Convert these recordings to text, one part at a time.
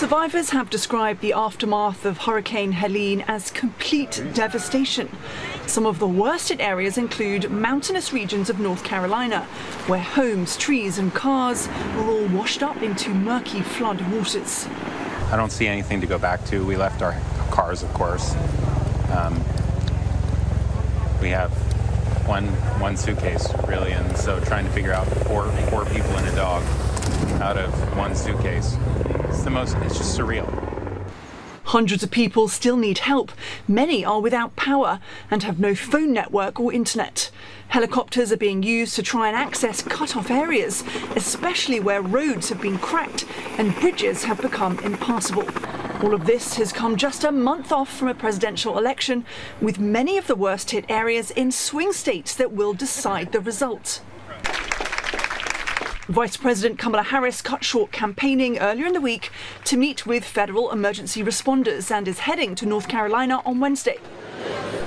Survivors have described the aftermath of Hurricane Helene as complete devastation. Some of the worst hit areas include mountainous regions of North Carolina, where homes, trees and cars were all washed up into murky flood waters. I don't see anything to go back to. We left our cars, of course. We have one suitcase, really, and so trying to figure out four people and a dog out of one suitcase. It's just surreal. Hundreds of people still need help. Many are without power and have no phone network or internet. Helicopters are being used to try and access cut-off areas, especially where roads have been cracked and bridges have become impassable. All of this has come just a month off from a presidential election, with many of the worst hit areas in swing states that will decide the result. Vice President Kamala Harris cut short campaigning earlier in the week to meet with federal emergency responders and is heading to North Carolina on Wednesday.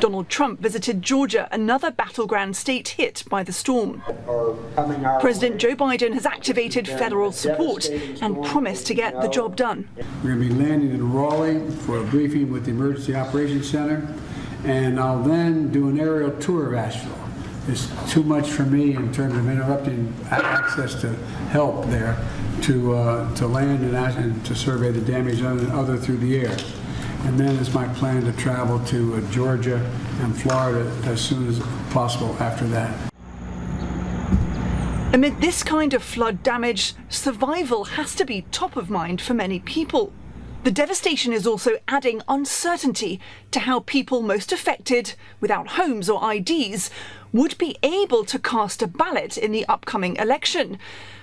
Donald Trump visited Georgia, another battleground state hit by the storm. President Joe Biden has activated federal support and promised to get the job done. We're going to be landing in Raleigh for a briefing with the Emergency Operations Center, and I'll then do an aerial tour of Asheville. It's too much for me in terms of interrupting access to help there to land and to survey the damage other through the air. And then it's my plan to travel to Georgia and Florida as soon as possible after that. Amid this kind of flood damage, survival has to be top of mind for many people. The devastation is also adding uncertainty to how people most affected, without homes or IDs, would be able to cast a ballot in the upcoming election.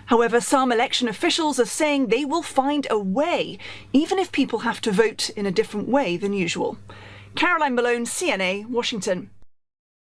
However, some election officials are saying they will find a way, even if people have to vote in a different way than usual. Malone, CNA, Washington.